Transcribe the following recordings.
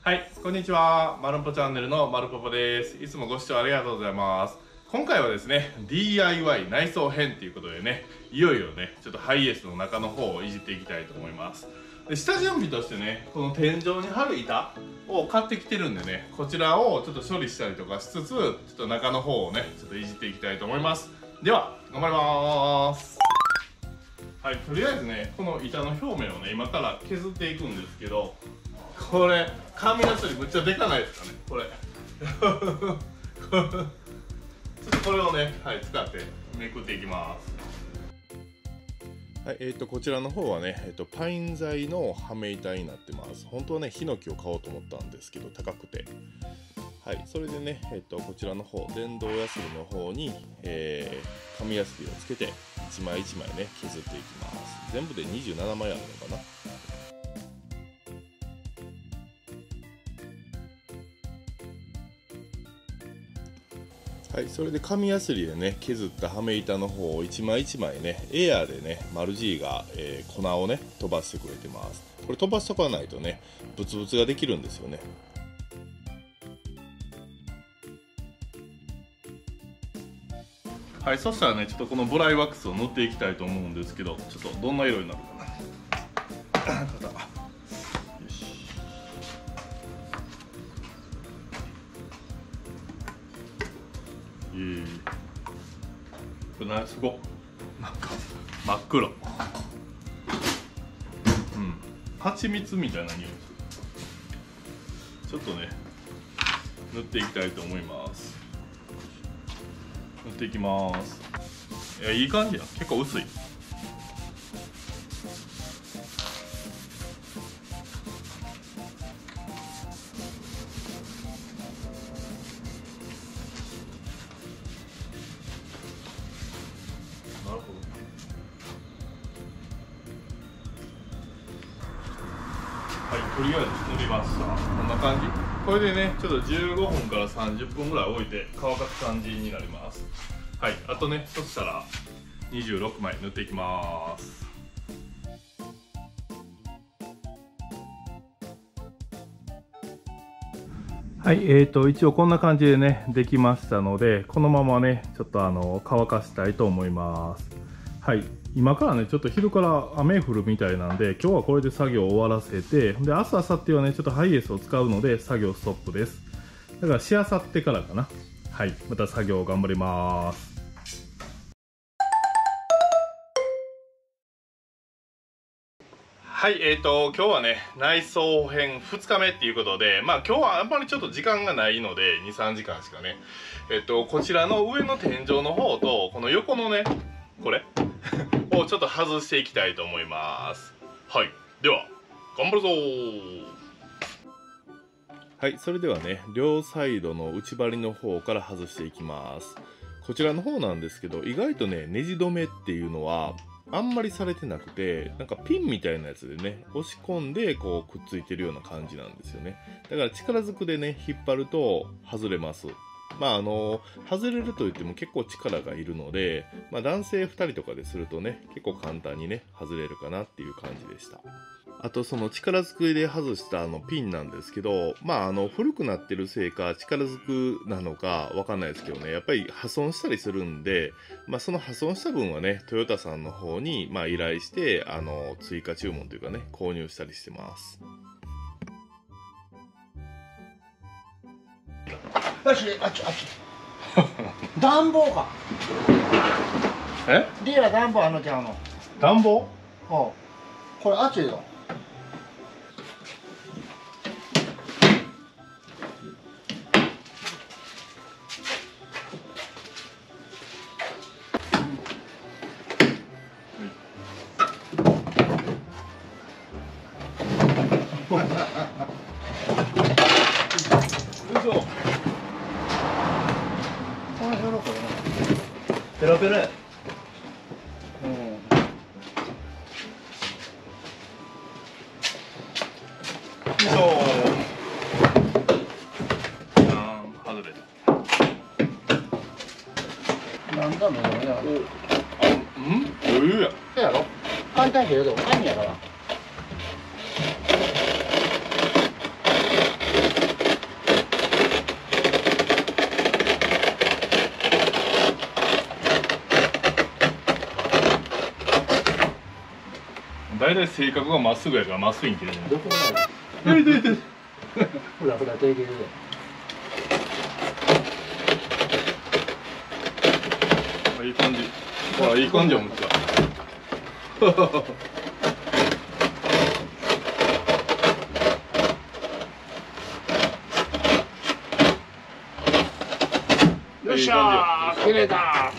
はい、こんにちは。まるぽチャンネルのまるぽぽです。いつもご視聴ありがとうございます。今回はですね、DIY 内装編ということでね、いよいよね、ちょっとハイエースの中の方をいじっていきたいと思います。で、下準備としてね、この天井に貼る板を買ってきてるんでね、こちらをちょっと処理したりとかしつつ、ちょっと中の方をね、ちょっといじっていきたいと思います。では、頑張ります。はい、とりあえずね、この板の表面をね、今から削っていくんですけど、これ紙なすりむっちゃでかないですかね、これちょっとこれをね、はい、使ってめくっていきます。はい、こちらの方はね、パイン材のはめ板になってます。本当はね、ヒノキを買おうと思ったんですけど高くて、はい、それでね、こちらの方電動ヤスリの方に、紙ヤスリをつけて一枚一枚ね削っていきます。全部で27枚あるのかな。はい、それで紙やすりでね削ったはめ板の方を一枚一枚ねエアーでねマルジーが、粉をね飛ばしてくれてます。これ飛ばしとかないとねブツブツができるんですよね。はい、そしたらねちょっとこのブライワックスを塗っていきたいと思うんですけど、ちょっとどんな色になるかな。これすごっ、なんか真っ黒、蜂蜜みたいな匂いする。ちょっとね塗っていきたいと思います。塗っていきます。いい感じや。結構薄い。なるほど。はい、とりあえず塗りました。こんな感じ。これでね、ちょっと15分から30分ぐらい置いて乾かす感じになります。はい、あとね、そしたら26枚塗っていきます。はい、一応こんな感じでね、できましたので、このままね、ちょっと乾かしたいと思います。はい、今からね、ちょっと昼から雨降るみたいなんで、今日はこれで作業を終わらせて、で、明日、明後日はね、ちょっとハイエースを使うので、作業ストップです。だから、しあさってからかな。はい、また作業頑張ります。はい、今日はね、内装編2日目っていうことで、まあ今日はあんまりちょっと時間がないので、2、3時間しかね、こちらの上の天井の方と、この横のね、これをちょっと外していきたいと思います。はい、では、頑張るぞー。はい、それではね、両サイドの内張りの方から外していきます。こちらの方なんですけど、意外とね、ネジ止めっていうのは、あんまりされてなくて、なんかピンみたいなやつでね、押し込んでこうくっついてるような感じなんですよね。だから力ずくでね、引っ張ると外れます。まあ外れると言っても結構力がいるので、まあ男性2人とかでするとね、結構簡単にね、外れるかなっていう感じでした。あとその力ずくで外したピンなんですけど、まあ古くなってるせいか力ずくなのかわかんないですけどね、やっぱり破損したりするんで、まあその破損した分はね、トヨタさんの方にまあ依頼して、追加注文というかね、購入したりしてます。よし、あっち。暖房か。リア暖房あんのちゃうの。暖房？これ熱いよ。ペロペロや。外れた。なんだめろめろ。余裕や。そうやろ。簡単やけど、簡易やから。だいたい性格がまっすぐやからまっすぐに切れるね。どこもないほらほら手入れるで。いい感じ。ほらいい感じやもんじゃ。よっしゃー切れた。はい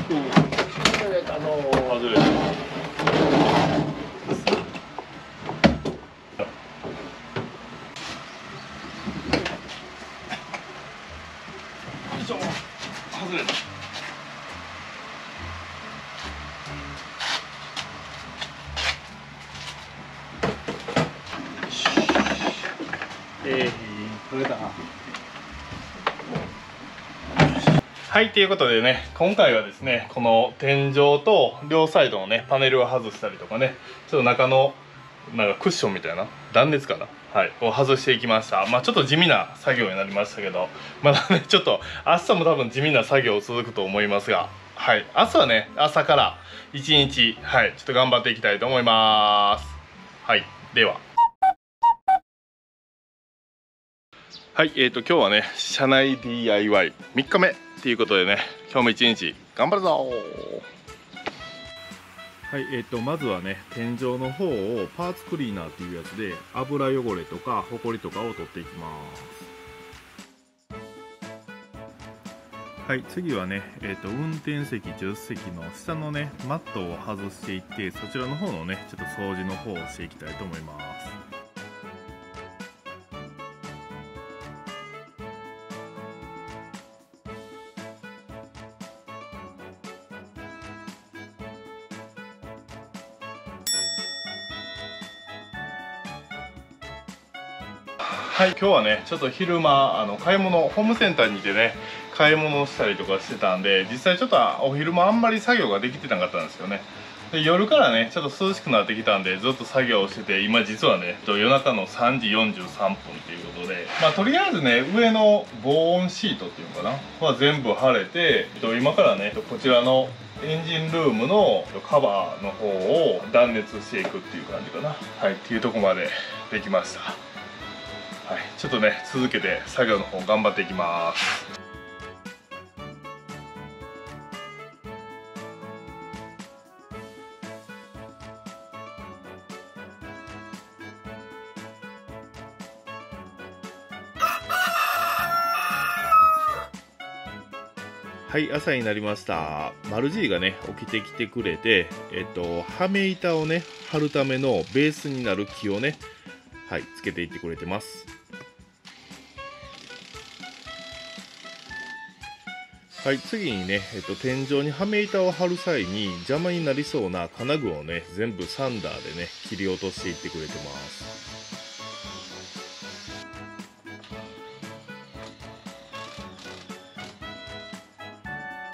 切れたの外れた。外れた。取れた。はい、ということでね、今回はですね、この天井と両サイドのね、パネルを外したりとかね、ちょっと中のなんかクッションみたいな断熱かな、はい、を外していきました。まあちょっと地味な作業になりましたけど、まだねちょっと明日も多分地味な作業続くと思いますが、はい、明日はね朝から一日、はい、ちょっと頑張っていきたいと思います。はい、では。はい、今日はね社内 DIY3 日目ということでね、今日も一日頑張るぞ。はい、まずはね天井の方をパーツクリーナーっていうやつで油汚れとかホコリとかを取っていきます。はい、次はね、運転席助手席の下のねマットを外していって、そちらの方のねちょっと掃除の方をしていきたいと思います。はい、今日はねちょっと昼間買い物、ホームセンターにいてね買い物したりとかしてたんで、実際ちょっとお昼間あんまり作業ができてなかったんですよね。で夜からねちょっと涼しくなってきたんでずっと作業をしてて、今実はね夜中の3時43分ということで、まあとりあえずね上の防音シートっていうのかなは全部貼れて、今からねこちらのエンジンルームのカバーの方を断熱していくっていう感じかな。はい、っていうとこまでできました。はい、ちょっとね続けて作業の方頑張っていきます。はい、朝になりました。マルジーがね起きてきてくれて、はめ板をね貼るためのベースになる木をね、はい、つけていってくれてます。はい、次にね、天井にはめ板を貼る際に邪魔になりそうな金具をね全部サンダーでね切り落としていってくれてます。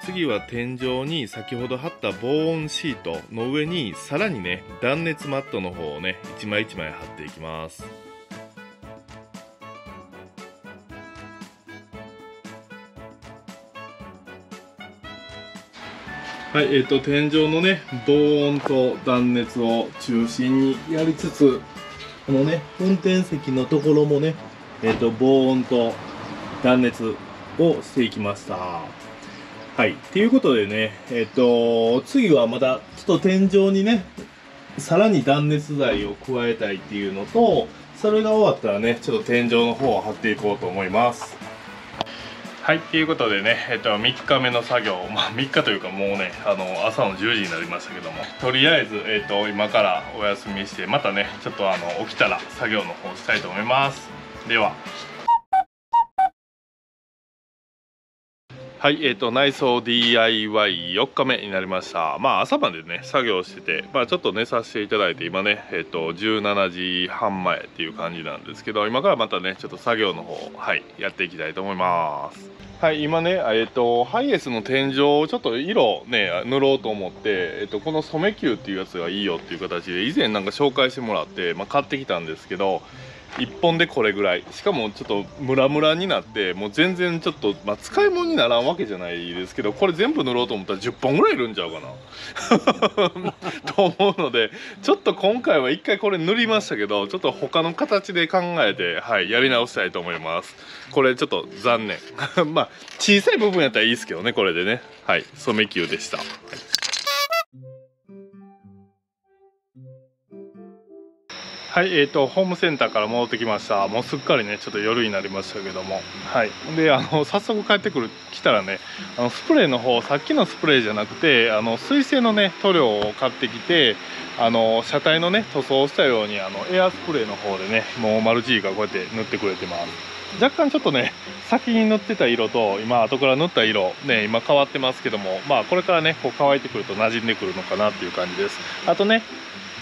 次は天井に先ほど貼った防音シートの上にさらにね断熱マットの方をね一枚一枚貼っていきます。はい、天井のね防音と断熱を中心にやりつつ、このね運転席のところもね防音と断熱をしていきました。はい、ということでね次はまたちょっと天井にねさらに断熱材を加えたいっていうのと、それが終わったらねちょっと天井の方を貼っていこうと思います。はい、ということでね、3日目の作業、まあ3日というかもうね朝の10時になりましたけども、とりあえず、今からお休みして、またねちょっと起きたら作業の方したいと思います。では。はい、内装 DIY4 日目になりました。まあ朝までね作業してて、まあちょっと寝させていただいて、今ね17時半前っていう感じなんですけど、今からまたねちょっと作業の方、はい、やっていきたいと思います。はい、今ねハイエースの天井をちょっと色ね塗ろうと思って、この染め球っていうやつがいいよっていう形で以前なんか紹介してもらって、まあ、買ってきたんですけど、1本でこれぐらい、しかもちょっとムラムラになって、もう全然ちょっと、まあ、使い物にならんわけじゃないですけど、これ全部塗ろうと思ったら10本ぐらいいるんちゃうかなと思うので、ちょっと今回は1回これ塗りましたけど、ちょっと他の形で考えて、はい、やり直したいと思います。これちょっと残念まあ小さい部分やったらいいですけどね、これでね。はい、染め球でした。はい、はい、ホームセンターから戻ってきました。もうすっかりねちょっと夜になりましたけども、はい、で早速帰ってきたらね、スプレーの方、さっきのスプレーじゃなくて水性のね塗料を買ってきて、車体のね塗装したようにエアスプレーの方でね、もうマルチーがこうやって塗ってくれてます。若干ちょっとね先に塗ってた色と今後から塗った色ね、今変わってますけども、まあこれからねこう乾いてくると馴染んでくるのかなっていう感じです。あとね、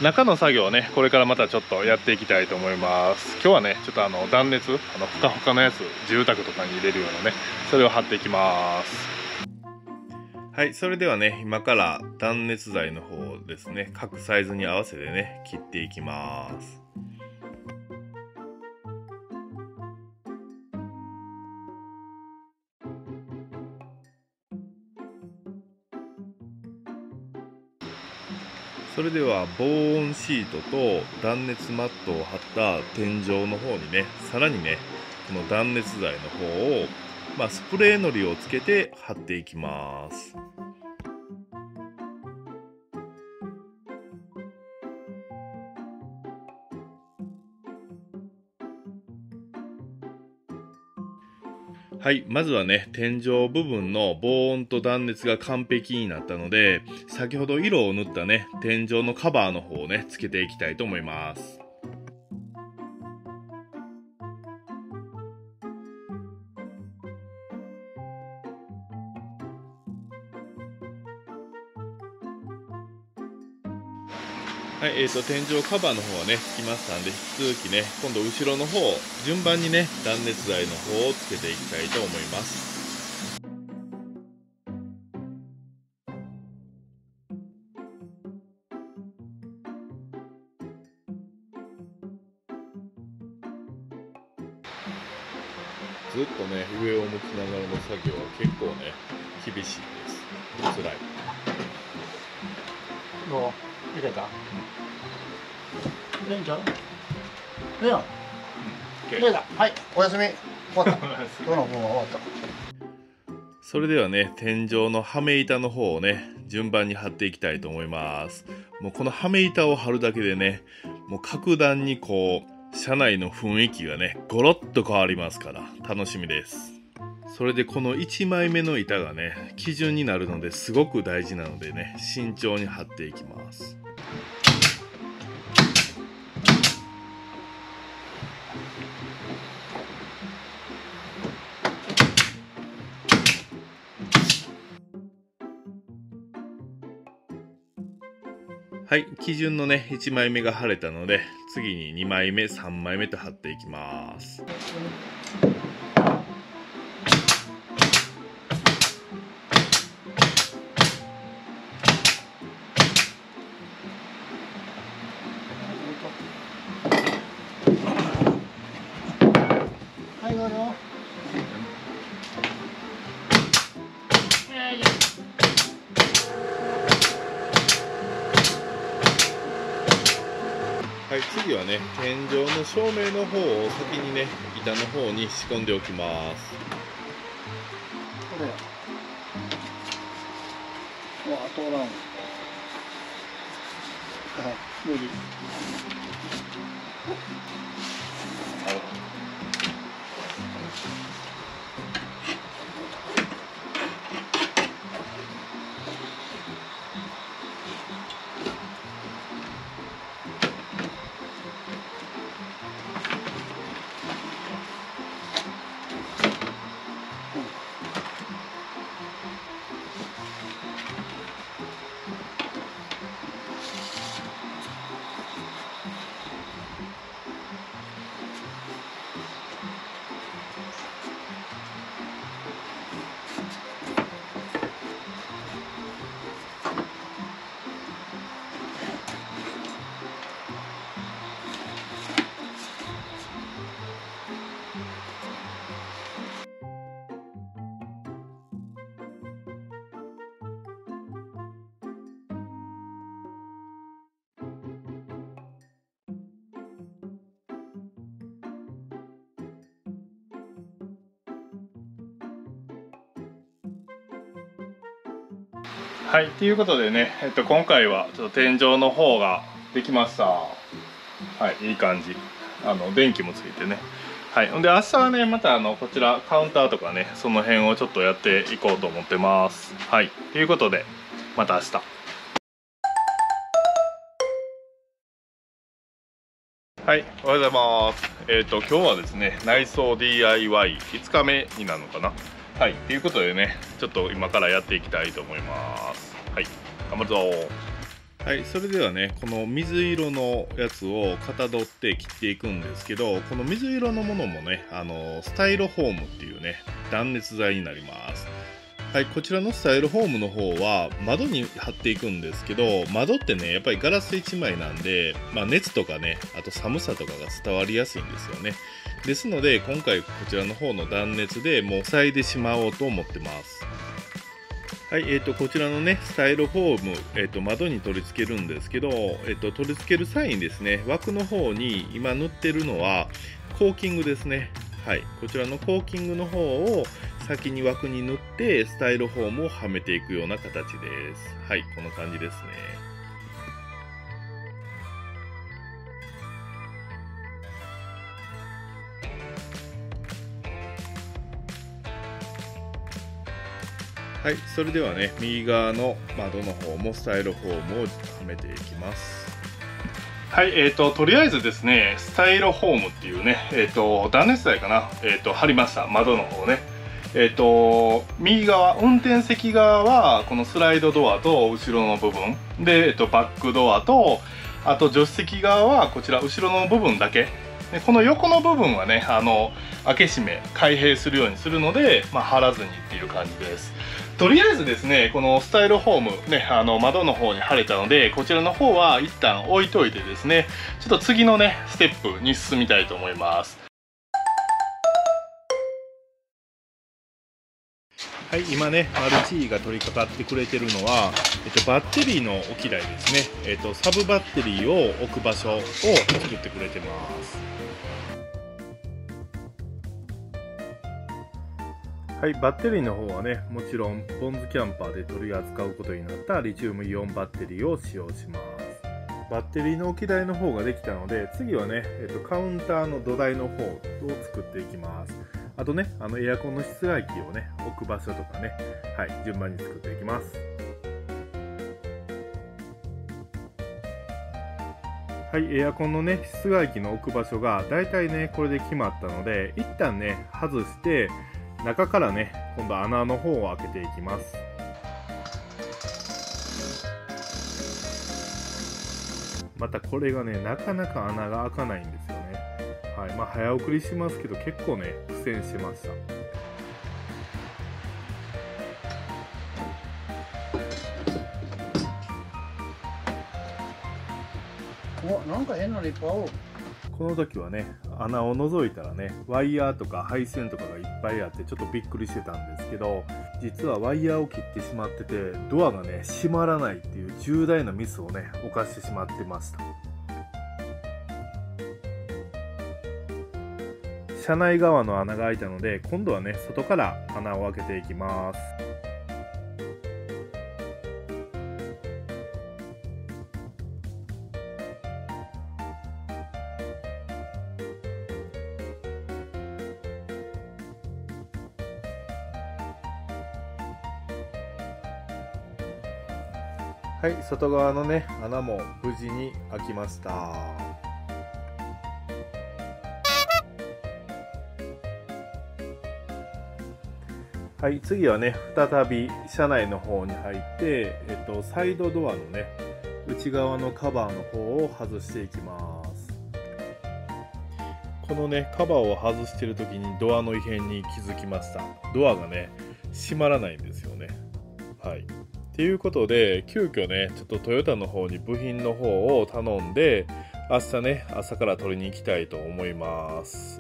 中の作業をねこれからまたちょっとやっていきたいと思います。今日はねちょっと断熱ふかふかのやつ、住宅とかに入れるようなね、それを貼っていきます。はい、それではね今から断熱材の方ですね、各サイズに合わせてね切っていきます。それでは防音シートと断熱マットを貼った天井の方にね、さらにねこの断熱材の方を、スプレーのりをつけて貼っていきます。はい、まずはね天井部分の防音と断熱が完璧になったので、先ほど色を塗ったね天井のカバーの方をねつけていきたいと思います。はい、天井カバーの方はねつきましたんで、引き続きね今度後ろの方順番にね断熱材の方をつけていきたいと思います。ずっとね上を向きながらの作業は結構ね厳しいです。辛い。どういけた？いいんちゃう？いいやん。いけた。はい、おやすみ。終わった。今日の分は終わった。それではね天井のはめ板の方をね順番に貼っていきたいと思います。もうこのはめ板を貼るだけでね、もう格段にこう車内の雰囲気がねゴロッと変わりますから楽しみです。それでこの1枚目の板がね基準になるのですごく大事なのでね、慎重に貼っていきます。はい、基準のね1枚目が貼れたので、次に2枚目3枚目と貼っていきます。はい、どうぞ。はい、次はね天井の照明の方を先にね板の方に仕込んでおきます。これや。あとおらん。はい、無理。はい、ということでね、今回はちょっと天井の方ができました。はい、いい感じ。電気もついてね。はい、ほんで明日はね、またこちらカウンターとかね、その辺をちょっとやっていこうと思ってます。はい、ということで、また明日。はい、おはようございます。今日はですね、内装 DIY5 日目になるのかな。はい、ということでね、ちょっと今からやっていきたいと思います。はい、頑張るぞ。はい、それではね、この水色のやつをかたどって切っていくんですけど、この水色のものもね、スタイロフォームっていうね、断熱材になります。はい、こちらのスタイロフォームの方は窓に貼っていくんですけど、窓ってねやっぱりガラス1枚なんで、熱とかね、あと寒さとかが伝わりやすいんですよね。ですので今回こちらの方の断熱でもう塞いでしまおうと思ってます。はい、こちらのねスタイロフォーム、窓に取り付けるんですけど、取り付ける際にですね、枠の方に今塗ってるのはコーキングですね。はい、こちらのコーキングの方を先に枠に塗ってスタイロフォームをはめていくような形です。はい、この感じですね。はい、それではね、右側の窓の方もスタイロフォームをはめていきます。はい、とりあえずですね、スタイロフォームっていうね、断熱材かな、貼りました、窓の方ね。右側、運転席側はこのスライドドアと後ろの部分で、バックドアと、あと助手席側はこちら後ろの部分だけで、この横の部分はね、開け閉め開閉するようにするので、貼らずにっていう感じです。とりあえずですね、このスタイロフォームね、窓の方に貼れたので、こちらの方は一旦置いといてですね、ちょっと次のねステップに進みたいと思います。はい、今ね、マルチーが取り掛かってくれてるのは、バッテリーの置き台ですね。サブバッテリーを置く場所を作ってくれてます。はい、バッテリーの方はね、もちろんボンズキャンパーで取り扱うことになったリチウムイオンバッテリーを使用します。バッテリーの置き台の方ができたので、次はね、カウンターの土台の方を作っていきます。あとね、エアコンの室外機をね、置く場所とかね、はい、順番に作っていきます。はい、エアコンのね、室外機の置く場所がだいたいね、これで決まったので、一旦ね、外して、中からね、今度穴の方を開けていきます。またこれがね、なかなか穴が開かないんですよね。はい、早送りしますけど、結構ね苦戦しました。お、なんか変なのいっぱいある。この時はね、穴を覗いたらね、ワイヤーとか配線とかがいっぱいあってちょっとびっくりしてたんですけど、実はワイヤーを切ってしまってて、ドアがね閉まらないっていう重大なミスをね犯してしまってました。車内側の穴が開いたので、今度はね外から穴を開けていきます。はい、外側のね穴も無事に開きました。はい、次はね再び車内の方に入って、サイドドアのね内側のカバーの方を外していきます。このねカバーを外している時にドアの異変に気づきました。ドアがね閉まらないんですよね。はい、ということで急遽ねちょっとトヨタの方に部品の方を頼んで、明日ね朝から取りに行きたいと思います。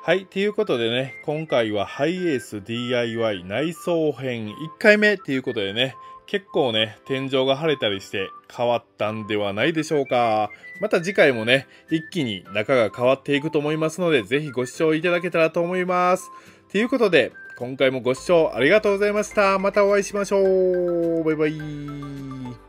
はい、ということでね、今回はハイエース DIY 内装編1回目ということでね、結構ね、天井が晴れたりして変わったんではないでしょうか。また次回もね、一気に中が変わっていくと思いますので、ぜひご視聴いただけたらと思います。ということで、今回もご視聴ありがとうございました。またお会いしましょう。バイバイ。